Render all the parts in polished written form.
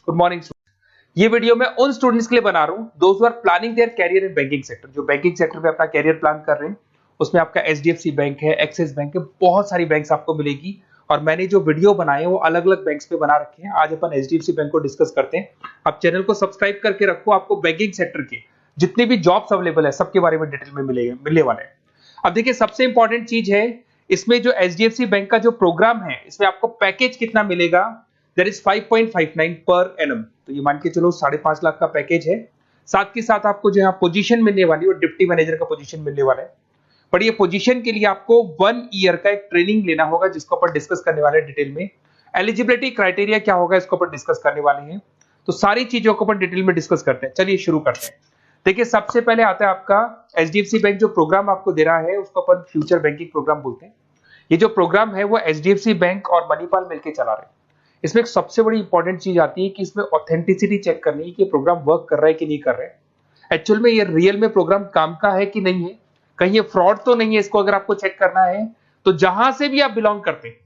Good morning. ये video मैं उन स्टूडेंट्स के लिए बना रहा हूं those who are planning their career in banking sector, जो बैंकिंग सेक्टर में अपना कैरियर प्लान कर रहे हैं। उसमें आपका एचडीएफसी बैंक है, एक्सिस बैंक है, बहुत सारी बैंक्स आपको मिलेगी। और मैंने जो वीडियो बनाए हैं वो अलग अलग बैंक्स पे बना रखे हैं। आज अपन एचडीएफसी बैंक को डिस्कस करते हैं। आप चैनल को सब्सक्राइब करके रखो, आपको बैंकिंग सेक्टर के जितने भी जॉब्स अवेलेबल है सबके बारे में डिटेल में मिलने वाले हैं। अब देखिए, सबसे इंपॉर्टेंट चीज है इसमें जो एचडीएफसी बैंक का जो प्रोग्राम है, इसमें आपको पैकेज कितना मिलेगा, दैट इज 5.59 पर एनम। तो ये मान के चलो 5.5 लाख का पैकेज है। साथ के साथ आपको जो यहाँ पोजीशन मिलने वाली है वो डिप्टी मैनेजर का पोजीशन मिलने वाला है। पर ये पोजीशन के लिए आपको 1 ईयर का एक ट्रेनिंग लेना होगा, जिसको अपन डिस्कस करने वाले हैं डिटेल में। एलिजिबिलिटी क्राइटेरिया क्या होगा इसको अपन डिस्कस करने वाले हैं। तो सारी चीजों को अपन डिटेल में डिस्कस करते हैं। चलिए शुरू करते हैं। देखिए, सबसे पहले आता है आपका एचडीएफसी बैंक जो प्रोग्राम आपको दे रहा है उसको अपन फ्यूचर बैंकिंग प्रोग्राम बोलते हैं। ये जो प्रोग्राम है वो एचडीएफसी बैंक और मणिपाल मिलकर चला रहे हैं। इसमें एक सबसे बड़ी इंपॉर्टेंट चीज आती है कि इसमें ऑथेंटिसिटी चेक करनी है कि प्रोग्राम वर्क कर रहा है कि नहीं कर रहा है। एक्चुअल में ये रियल में प्रोग्राम काम का है कि नहीं है, कहीं ये फ्रॉड तो नहीं है। इसको अगर आपको चेक करना है तो जहां से भी आप बिलोंग करते हैं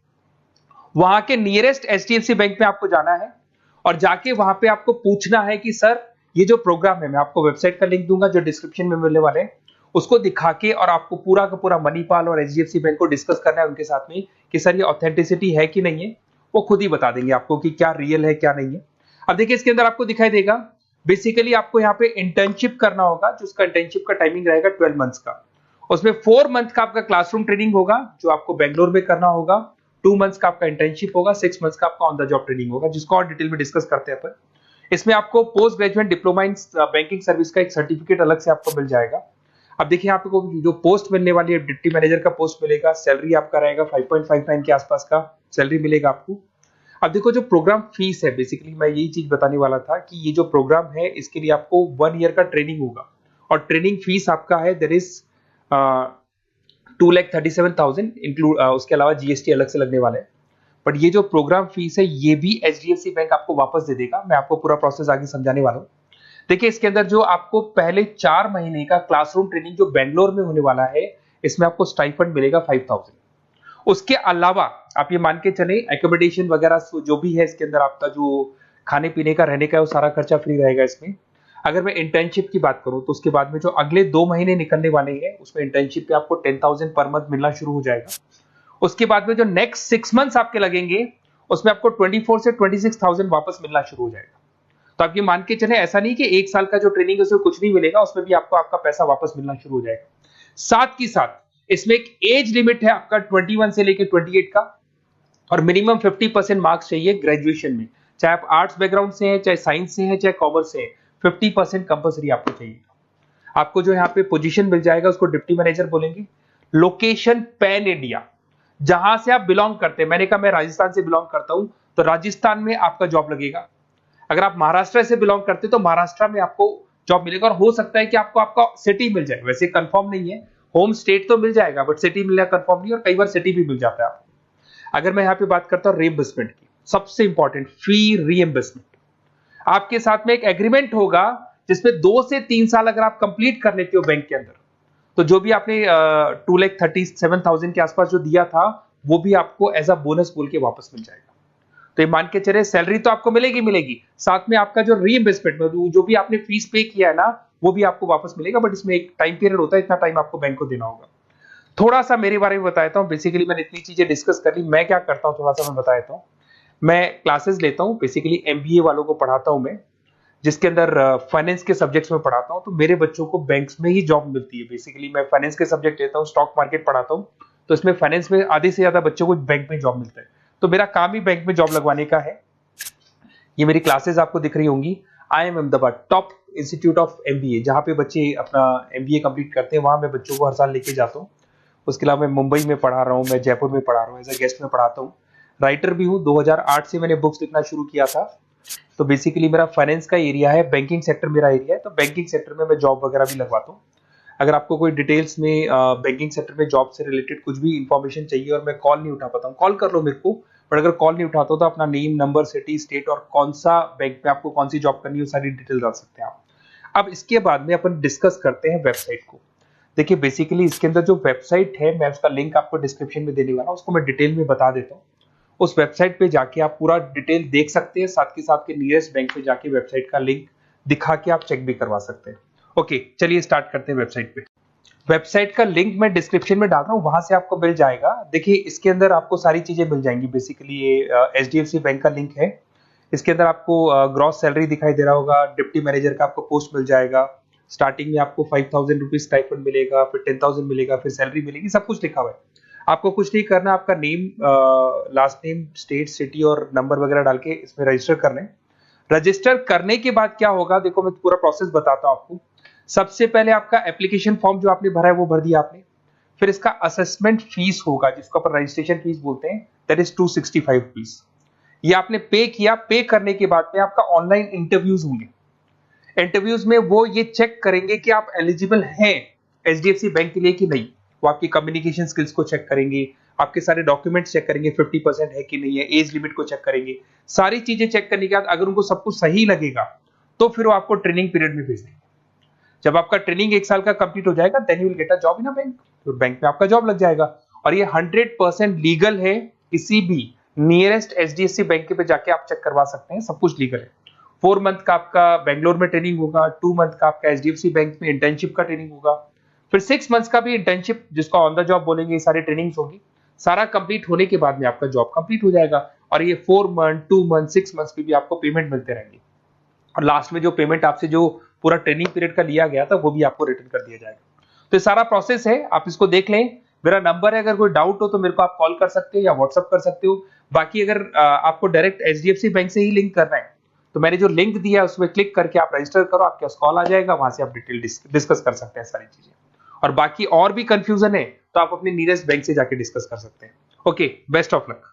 वहां के नियरेस्ट एचडीएफसी बैंक में आपको जाना है और जाके वहां पे आपको पूछना है कि सर ये जो प्रोग्राम है, मैं आपको वेबसाइट का लिंक दूंगा जो डिस्क्रिप्शन में मिलने वाले हैं, उसको दिखा के और आपको पूरा का पूरा मणिपाल और एचडीएफसी बैंक को डिस्कस करना है उनके साथ में कि सर ये ऑथेंटिसिटी है कि नहीं है। वो खुद ही बता देंगे आपको कि क्या रियल है क्या नहीं है। अब देखिए, इसके अंदर आपको दिखाई देगा बेसिकली आपको यहाँ पे इंटर्नशिप करना होगा, जो उसका इंटर्नशिप का टाइमिंग रहेगा 12 मंथ्स का। उसमें 4 मंथ का आपका क्लासरूम ट्रेनिंग होगा जो आपको बेंगलोर में करना होगा। 2 मंथ्स का आपका इंटर्नशिप होगा, 6 मंथ्स का आपका ऑन द जॉब ट्रेनिंग होगा, जिसको और डिटेल में डिस्कस करते हैं अपन। इसमें आपको post graduate diploma in banking service का एक सर्टिफिकेट अलग से आपको मिल जाएगा। अब देखिए, यहाँ पे जो पोस्ट मिलने वाली है डिप्टी मैनेजर का पोस्ट मिलेगा। सैलरी आपका रहेगा 5.59 के आसपास का सैलरी मिलेगा आपको। अब देखो, जो प्रोग्राम फीस है, बेसिकली मैं यही चीज बताने वाला था कि ये जो प्रोग्राम है इसके लिए आपको 1 ईयर का ट्रेनिंग होगा और ट्रेनिंग फीस आपका है देयर इज 2,37,000 इंक्लूड, उसके अलावा जीएसटी अलग से लगने वाला है। बट ये जो प्रोग्राम फीस है ये भी एचडीएफसी बैंक आपको वापस दे देगा। मैं आपको पूरा प्रोसेस आगे समझाने वाला हूँ। देखिए, इसके अंदर जो आपको पहले 4 महीने का क्लासरूम ट्रेनिंग जो बेंगलोर में होने वाला है, इसमें आपको स्टाइपेंड मिलेगा 5,000। उसके अलावा आप ये मान के चले एकोमोडेशन वगैरह जो भी है इसके अंदर आपका जो खाने पीने का रहने का है वो सारा खर्चा फ्री रहेगा इसमें। अगर मैं इंटर्नशिप की बात करूं तो उसके बाद में जो अगले 2 महीने निकलने वाले हैं उसमें इंटर्नशिप पे आपको 10,000 पर मंथ मिलना शुरू हो जाएगा। उसके बाद में जो नेक्स्ट 6 मंथ्स आपके लगेंगे उसमें आपको 24 से 26,000 वापस मिलना शुरू हो जाएगा। तो आप ये मान के चले, ऐसा नहीं कि 1 साल का जो ट्रेनिंग है उसमें कुछ नहीं मिलेगा, उसमें भी आपको आपका पैसा वापस मिलना शुरू हो जाएगा। साथ ही साथ इसमें एक एज लिमिट है आपका 21 से लेकर 28 का, और मिनिमम 50% मार्क्स चाहिए ग्रेजुएशन में, चाहे आप आर्ट्स बैकग्राउंड से हैं, चाहे साइंस से हैं, चाहे कॉमर्स से हैं, 50% कंपल्सरी आपको चाहिए। आपको जो यहाँ पे पोजीशन मिल जाएगा उसको डिप्टी मैनेजर बोलेंगे। लोकेशन पैन इंडिया, जहां से आप बिलोंग करते हैं। मैंने कहा मैं राजस्थान से बिलोंग करता हूं तो राजस्थान में आपका जॉब लगेगा। अगर आप महाराष्ट्र से बिलोंग करते हैं तो महाराष्ट्र में आपको जॉब मिलेगा। और हो सकता है कि आपको आपका सिटी मिल जाए, वैसे कंफर्म नहीं है, होम स्टेट तो मिल जाएगा बट सिटी मिलना कंफर्म नहीं, और कई बार सिटी भी मिल जाता है आपको। अगर मैं यहाँ पे बात करता हूँ रीइंबर्समेंट की, सबसे इंपॉर्टेंट फी रीइंबर्समेंट। आपके साथ में एक एग्रीमेंट होगा जिसमें 2 से 3 साल अगर आप कंप्लीट कर लेते हो बैंक के अंदर, तो जो भी आपने 2,37,000 के आसपास जो दिया था वो भी आपको एज अ बोनस बोल के वापस मिल जाएगा। तो ये मान के चले, सैलरी तो आपको मिलेगी, साथ में आपका जो रीइंबर्समेंट जो भी आपने फीस पे किया है ना वो भी आपको वापस मिलेगा। बट इसमें एक टाइम पीरियड होता है, इतना टाइम आपको बैंक को देना होगा। थोड़ा सा मेरे बारे में बताता हूँ। बेसिकली मैंने इतनी चीजें डिस्कस कर ली, मैं क्या करता हूँ थोड़ा सा मैं बताता हूँ। मैं क्लासेस लेता हूँ, बेसिकली एमबीए वालों को पढ़ाता हूँ मैं, जिसके अंदर फाइनेंस के सब्जेक्ट्स में पढ़ाता हूँ। तो मेरे बच्चों को बैंक्स में ही जॉब मिलती है। बेसिकली मैं फाइनेंस के सब्जेक्ट लेता हूँ, स्टॉक मार्केट पढ़ाता हूँ, तो इसमें फाइनेंस में आधे से ज्यादा बच्चों को बैंक में जॉब मिलता है। तो मेरा काम ही बैंक में जॉब लगवाने का है। ये मेरी क्लासेस आपको दिख रही होंगी। IIM Ahmedabad top institute of MBA, जहाँ पे बच्चे अपना एमबीए कंप्लीट करते हैं, वहां मैं बच्चों को हर साल लेके जाता हूँ। उसके अलावा मैं मुंबई में पढ़ा रहा हूँ, मैं जयपुर में पढ़ा रहा हूँ, एज अ गेस्ट में पढ़ाता हूँ। राइटर भी हूँ, 2008 से मैंने बुक्स लिखना शुरू किया था। तो बेसिकली मेरा फाइनेंस का एरिया है, बैंकिंग सेक्टर मेरा एरिया है, तो बैंकिंग सेक्टर में मैं जॉब वगैरह भी लगवाता हूँ। अगर आपको कोई डिटेल्स में बैंकिंग सेक्टर में जॉब से रिलेटेड कुछ भी इंफॉर्मेशन चाहिए और मैं कॉल नहीं उठा पाता हूँ, कॉल कर लो मेरे को। बट अगर कॉल नहीं उठाता हो तो अपना नेम, नंबर, सिटी, स्टेट और कौन सा बैंक में आपको कौन सी जॉब करनी है, सारी डिटेल डाल सकते हैं आप। अब इसके बाद में अपन डिस्कस करते हैं वेबसाइट को। देखिए, बेसिकली इसके अंदर जो वेबसाइट है मैं उसका लिंक आपको डिस्क्रिप्शन में देने वाला हूँ, उसको मैं डिटेल में बता देता हूँ। उस वेबसाइट पे जाके आप पूरा डिटेल देख सकते हैं, साथ के साथ के नियरेस्ट बैंक पे जाके वेबसाइट का लिंक दिखा के आप चेक भी करवा सकते हैं। ओके, चलिए स्टार्ट करते हैं वेबसाइट पे। वेबसाइट का लिंक मैं डिस्क्रिप्शन में डाल रहा हूँ, वहां से आपको मिल जाएगा। देखिए इसके अंदर आपको सारी चीजें मिल जाएंगी। बेसिकली ये एचडीएफसी बैंक का लिंक है। इसके अंदर आपको ग्रॉस सैलरी दिखाई दे रहा होगा, डिप्टी मैनेजर का आपको पोस्ट मिल जाएगा। स्टार्टिंग में आपको 5,000 रुपीज स्टाइपेंड मिलेगा, फिर 10,000 मिलेगा, फिर सैलरी मिलेगी, सब कुछ लिखा हुआ है। आपको कुछ नहीं करना, आपका name, last name, state, city और नंबर वगैरह डाल के इसमें रजिस्टर करना है। रजिस्टर करने के बाद क्या होगा, देखो मैं पूरा प्रोसेस बताता हूँ आपको। सबसे पहले आपका एप्लीकेशन फॉर्म जो आपने भरा है वो भर दिया आपने। फिर इसका असेसमेंट फीस होगा, जिसको अपन रजिस्ट्रेशन फीस बोलते हैं, दैट इज 265 रुपीज। ये आपने पे किया। पे करने के बाद में आपका ऑनलाइन इंटरव्यूज होंगे। इंटरव्यूज में वो ये चेक करेंगे कि आप एलिजिबल हैं एचडीएफसी बैंक के लिए कि नहीं। वो आपकी कम्युनिकेशन स्किल्स को चेक करेंगे, आपके सारे डॉक्यूमेंट्स चेक करेंगे, 50% है कि नहीं है, एज लिमिट को चेक करेंगे। सारी चीजें चेक करने के बाद अगर उनको सब कुछ सही लगेगा तो फिर वो आपको ट्रेनिंग पीरियड में भेज देंगे। जब आपका ट्रेनिंग 1 साल का कंप्लीट हो जाएगा, then you will get a job in a bank. तो बैंक में आपका जॉब लग जाएगा। और ये 100% लीगल है। किसी भी नियरेस्ट एचडीएफसी बैंक पे जाके आप चेक करवा सकते हैं, सब कुछ लीगल है। 4 मंथ का आपका बेंगलोर में ट्रेनिंग होगा, 2 मंथ का आपका एचडीएफसी बैंक में इंटर्नशिप का ट्रेनिंग होगा, फिर 6 मंथ्स का भी इंटर्नशिप, जिसको ऑन द जॉब बोलेंगे, ये सारी ट्रेनिंग्स होगी। सारा कंप्लीट होने के बाद में आपका जॉब कंप्लीट हो जाएगा। और ये 4 मंथ, 2 मंथ, 6 मंथ्स पे भी आपको पेमेंट मिलते रहेंगे। और लास्ट में जो पेमेंट आपसे जो पूरा ट्रेनिंग पीरियड का लिया गया था वो भी आपको रिटर्न कर दिया जाएगा। तो ये सारा प्रोसेस है, आप इसको देख लें। मेरा नंबर है, अगर कोई डाउट हो तो मेरे को आप कॉल कर सकते हो या व्हाट्सअप कर सकते हो। बाकी अगर आपको डायरेक्ट एचडीएफसी बैंक से ही लिंक करना है तो मैंने जो लिंक दिया है उसमें क्लिक करके आप रजिस्टर करो, आपके पास कॉल आ जाएगा, वहां से आप डिटेल डिस्कस कर सकते हैं सारी चीजें। और बाकी और भी कंफ्यूजन है तो आप अपने नियरेस्ट बैंक से जाके डिस्कस कर सकते हैं। Okay, best of luck.